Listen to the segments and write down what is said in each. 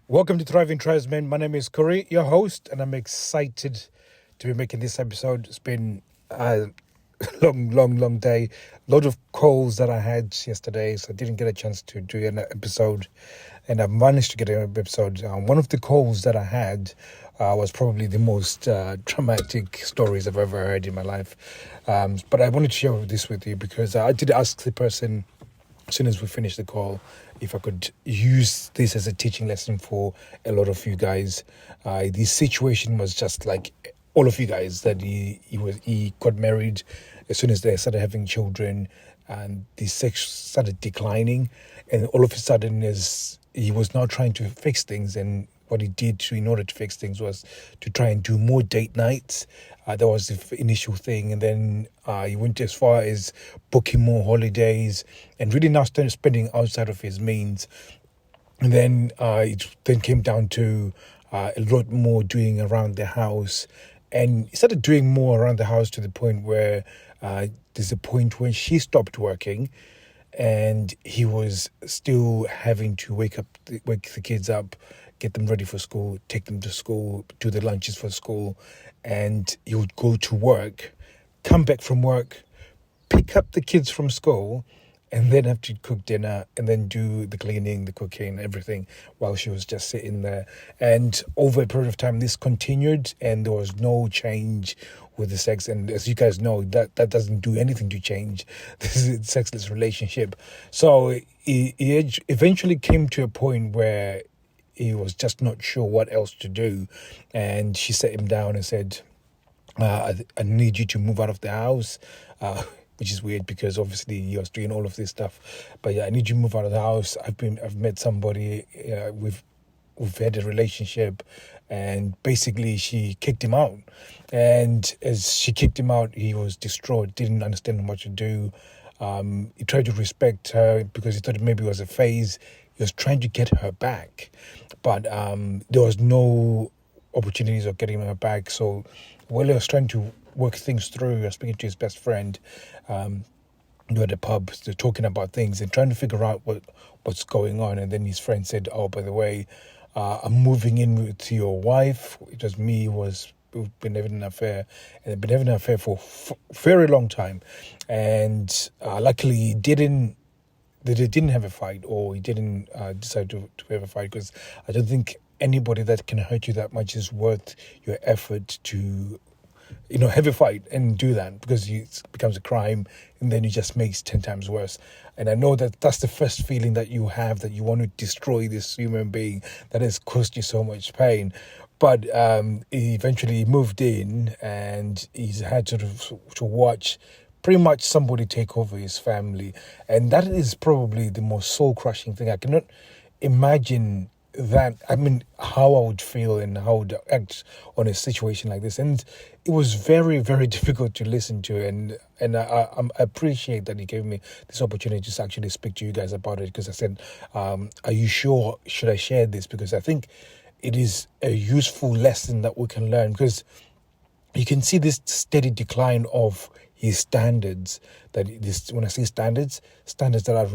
Welcome to Thriving Tribesmen. My name is Corey, your host, and I'm excited to be making this episode. It's been a long day. Load of calls that I had yesterday, so I didn't get a chance to do an episode, and I've managed to get an episode. One of the calls that I had was probably the most dramatic stories I've ever heard in my life. But I wanted to share this with you because I did ask the person as soon as we finished the call if I could use this as a teaching lesson for a lot of you guys. The situation was just like all of you guys, that he got married as soon as they started having children, and the sex started declining, and all of a sudden as he was now trying to fix things, and what he did in order to fix things was to try and do more date nights. That was the initial thing, and then he went as far as booking more holidays and really now started spending outside of his means. And then it then came down to a lot more doing around the house, and he started doing more around the house to the point where there's a point when she stopped working, and he was still having to wake the kids up, get them ready for school, take them to school, do the lunches for school, and he would go to work, come back from work, pick up the kids from school, and then have to cook dinner and then do the cleaning, the cooking, everything while she was just sitting there. And over a period of time, this continued, and there was no change with the sex. And as you guys know, that doesn't do anything to change this is a sexless relationship. So he eventually came to a point where he was just not sure what else to do. And she sat him down and said, I need you to move out of the house. Which is weird because obviously he was doing all of this stuff. But yeah, I need you to move out of the house. I've met somebody. We've had a relationship, and basically she kicked him out. And as she kicked him out, he was distraught. Didn't understand what to do. He tried to respect her because he thought maybe it was a phase. He was trying to get her back, but there was no opportunities of getting her back. So while he was trying to work things through, he was speaking to his best friend. They were at the pub, they're talking about things and trying to figure out what's going on. And then his friend said, "Oh, by the way, I'm moving in with your wife." It was me. We've been having an affair, and they've been having an affair for a very long time. And luckily, they didn't have a fight, or he didn't decide to have a fight, because I don't think anybody that can hurt you that much is worth your effort to have a fight and do that, because it becomes a crime, and then it just makes 10 times worse. And I know that that's the first feeling that you have, that you want to destroy this human being that has caused you so much pain. But he eventually moved in, and he's had to watch pretty much somebody take over his family. And that is probably the most soul-crushing thing. I cannot imagine that. I mean, how I would feel and how I would act on a situation like this. And it was very, very difficult to listen to. And I appreciate that he gave me this opportunity to actually speak to you guys about it, because I said, are you sure? Should I share this? Because I think it is a useful lesson that we can learn, because you can see this steady decline of his standards. When I say standards that are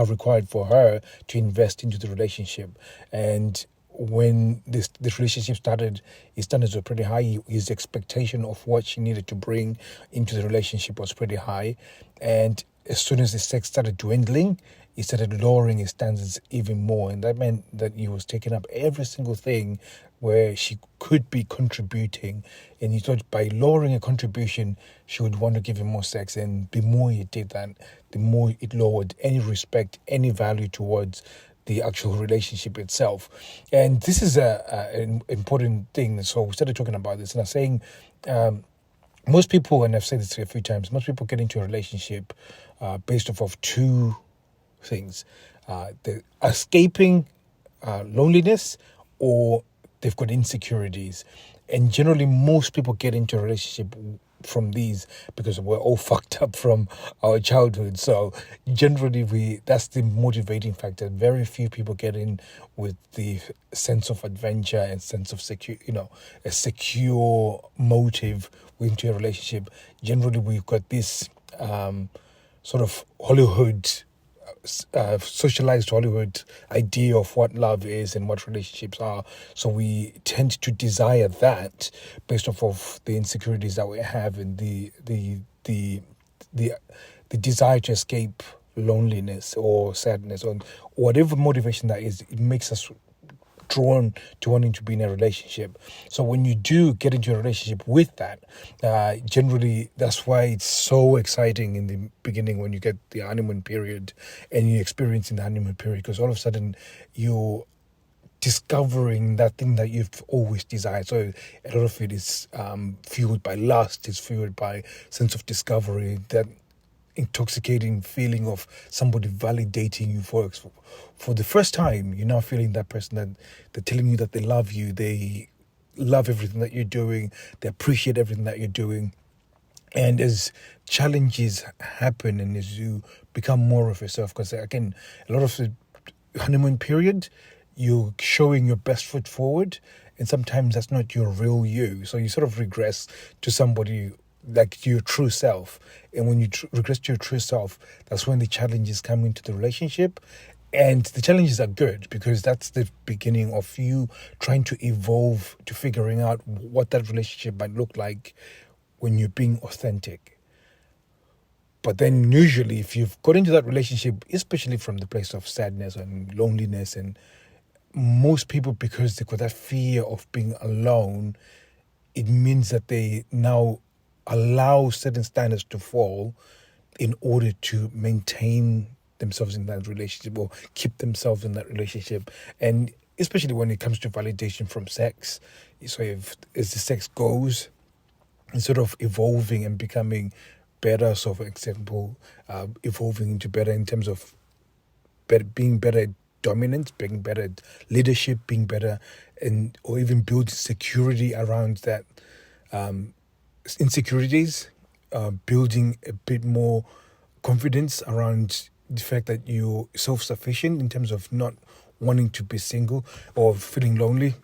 required for her to invest into the relationship. And when this relationship started, his standards were pretty high. His expectation of what she needed to bring into the relationship was pretty high. And as soon as the sex started dwindling, he started lowering his standards even more. And that meant that he was taking up every single thing where she could be contributing. And he thought by lowering a contribution, she would want to give him more sex. And the more he did that, the more it lowered any respect, any value towards the actual relationship itself. And this is an important thing. So we started talking about this, and I'm saying, most people, and I've said this a few times, most people get into a relationship based off of two things: they're escaping loneliness, or they've got insecurities. And generally, most people get into a relationship from these because we're all fucked up from our childhood. So generally, that's the motivating factor. Very few people get in with the sense of adventure and sense of a secure motive into a relationship. Generally, we've got this sort of Hollywood socialized Hollywood idea of what love is and what relationships are. So we tend to desire that based off of the insecurities that we have and the the desire to escape loneliness or sadness or whatever motivation that is. It makes us drawn to wanting to be in a relationship. So when you do get into a relationship with that, generally that's why it's so exciting in the beginning when you get the honeymoon period and you're experiencing the honeymoon period, because all of a sudden you're discovering that thing that you've always desired. So a lot of it is fueled by lust, it's fueled by sense of discovery, that intoxicating feeling of somebody validating you for the first time. You're now feeling that person that they're telling you that they love you, they love everything that you're doing, they appreciate everything that you're doing. And as challenges happen and as you become more of yourself, because again, a lot of the honeymoon period, you're showing your best foot forward, and sometimes that's not your real you. So you sort of regress to somebody like your true self. And when you regress to your true self, that's when the challenges come into the relationship. And the challenges are good because that's the beginning of you trying to evolve, to figuring out what that relationship might look like when you're being authentic. But then usually if you've got into that relationship, especially from the place of sadness and loneliness, and most people, because they've got that fear of being alone, it means that they now allow certain standards to fall in order to maintain themselves in that relationship or keep themselves in that relationship. And especially when it comes to validation from sex, so as the sex goes, it's sort of evolving and becoming better. So for example, evolving into better in terms of being better at dominance, being better at leadership, being better, and or even build security around that insecurities, building a bit more confidence around the fact that you're self-sufficient in terms of not wanting to be single or feeling lonely.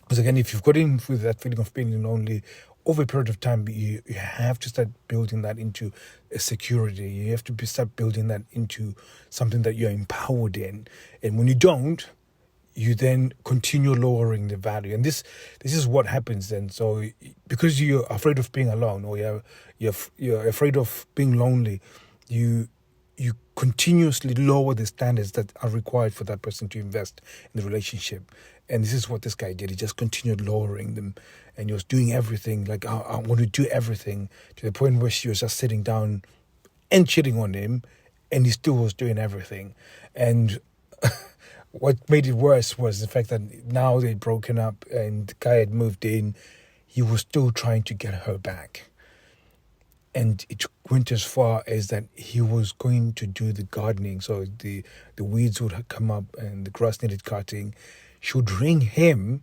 Because again, if you've got in with that feeling of being lonely over a period of time, you have to start building that into a security. You have to start building that into something that you're empowered in. And when you don't, you then continue lowering the value. And this is what happens then. So because you're afraid of being alone, or you're afraid of being lonely, you continuously lower the standards that are required for that person to invest in the relationship. And this is what this guy did. He just continued lowering them, and he was doing everything. Like, I want to do everything, to the point where she was just sitting down and cheating on him, and he still was doing everything. And what made it worse was the fact that now they'd broken up and the guy had moved in, he was still trying to get her back. And it went as far as that he was going to do the gardening. So the weeds would come up and the grass needed cutting. She would ring him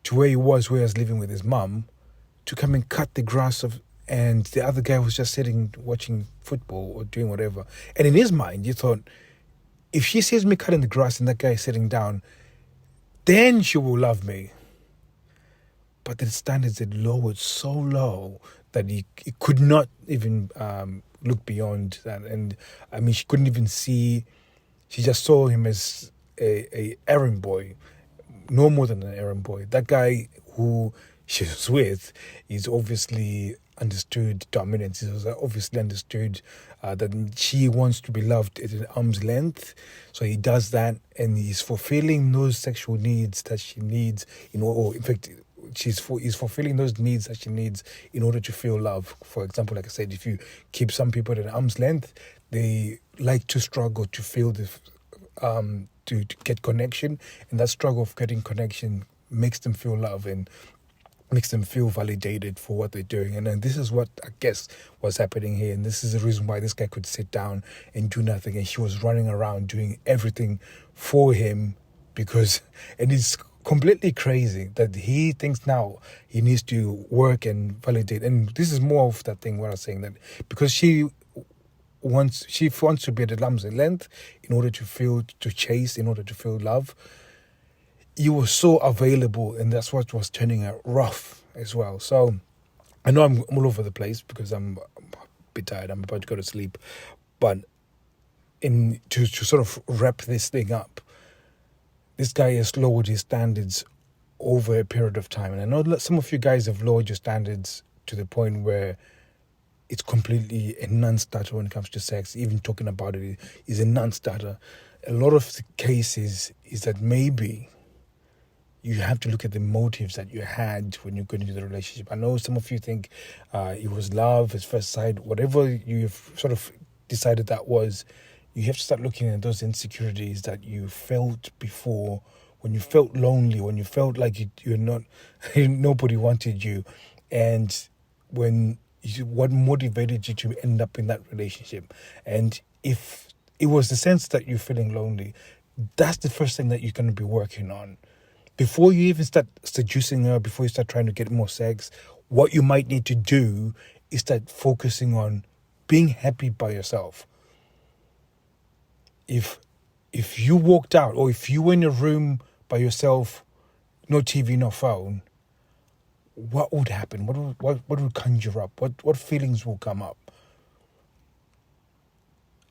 to where he was living with his mum, to come and cut the grass and the other guy was just sitting watching football or doing whatever. And in his mind, you thought, if she sees me cutting the grass and that guy is sitting down, then she will love me. But the standards had lowered so low that he could not even look beyond that. And I mean, she couldn't even see, she just saw him as a errand boy, no more than an errand boy. That guy who she was with is obviously understood dominance. He was obviously understood that she wants to be loved at an arm's length. So he does that, and he's fulfilling those sexual needs that she needs, or in fact, he's fulfilling those needs that she needs in order to feel love. For example, like I said, if you keep some people at an arm's length, they like to struggle to feel the to get connection, and that struggle of getting connection makes them feel love and makes them feel validated for what they're doing. And then this is what I guess was happening here, and this is the reason why this guy could sit down and do nothing, and she was running around doing everything for him, because, and it's completely crazy that he thinks now he needs to work and validate. And this is more of that thing where I was saying that because she wants to be at the arm's length in order to chase, in order to feel love. He was so available, and that's what was turning out rough as well. So I know I'm all over the place because I'm a bit tired. I'm about to go to sleep. But in to sort of wrap this thing up, this guy has lowered his standards over a period of time. And I know that some of you guys have lowered your standards to the point where it's completely a non-starter when it comes to sex. Even talking about it is a non-starter. A lot of the cases is that maybe you have to look at the motives that you had when you got into the relationship. I know some of you think it was love at first sight. Whatever you've sort of decided that was, you have to start looking at those insecurities that you felt before, when you felt lonely, when you felt like you're not, nobody wanted you, and what motivated you to end up in that relationship. And if it was the sense that you're feeling lonely, that's the first thing that you're going to be working on. Before you even start seducing her, before you start trying to get more sex, what you might need to do is start focusing on being happy by yourself. If you walked out, or if you were in a room by yourself, no TV, no phone, what would happen? What would conjure up? What feelings will come up?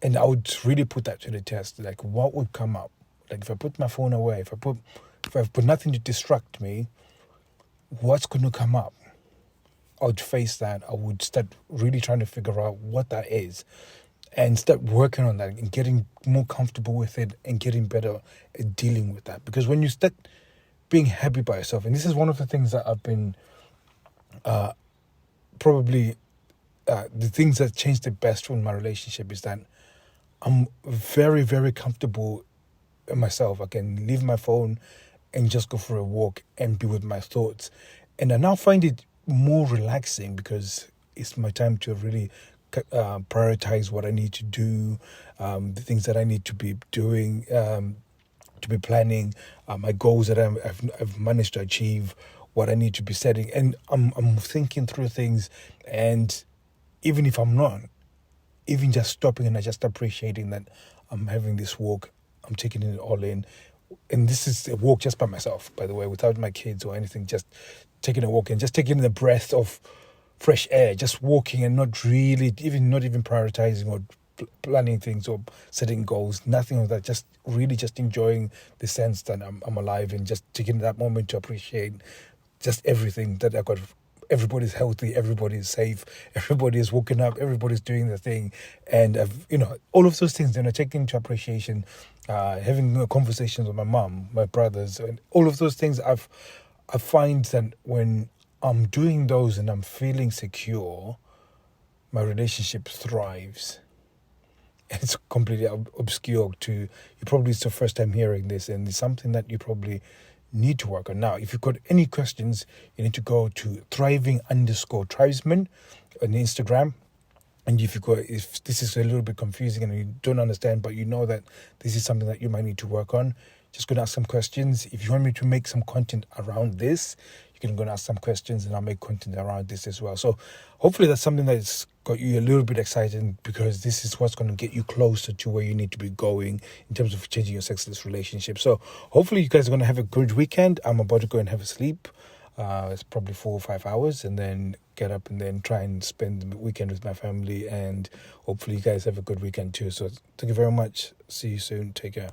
And I would really put that to the test. Like, what would come up? Like, if I put my phone away, if I put nothing to distract me, what's going to come up? I would face that. I would start really trying to figure out what that is and start working on that and getting more comfortable with it and getting better at dealing with that. Because when you start being happy by yourself, and this is one of the things that I've been probably the things that changed the best from my relationship is that I'm very, very comfortable in myself. I can leave my phone and just go for a walk and be with my thoughts. And I now find it more relaxing because it's my time to really prioritize what I need to do, the things that I need to be doing, to be planning, my goals that I've managed to achieve, what I need to be setting. And I'm thinking through things. And even if I'm not, even just stopping and just appreciating that I'm having this walk, I'm taking it all in. And this is a walk just by myself, by the way, without my kids or anything, just taking a walk and just taking the breath of fresh air, just walking and not even prioritizing or planning things or setting goals, nothing of that, just really just enjoying the sense that I'm alive and just taking that moment to appreciate just everything that I got. Everybody's healthy, everybody's safe, everybody's woken up, everybody's doing their thing. And, all of those things, taking into appreciation, having conversations with my mom, my brothers, and all of those things, I find that when I'm doing those and I'm feeling secure, my relationship thrives. It's completely obscure it's the first time hearing this, and it's something that you probably need to work on. Now, if you've got any questions, you need to go to thriving_tribesman on Instagram. And if this is a little bit confusing and you don't understand, but you know that this is something that you might need to work on, just go and ask some questions. If you want me to make some content around this, you can go and ask some questions and I'll make content around this as well. So hopefully that's something that's got you a little bit excited, because this is what's going to get you closer to where you need to be going in terms of changing your sexless relationship. So hopefully you guys are going to have a good weekend. I'm about to go and have a sleep. It's probably 4 or 5 hours, and then get up and then try and spend the weekend with my family. And hopefully you guys have a good weekend too. So thank you very much. See you soon. Take care.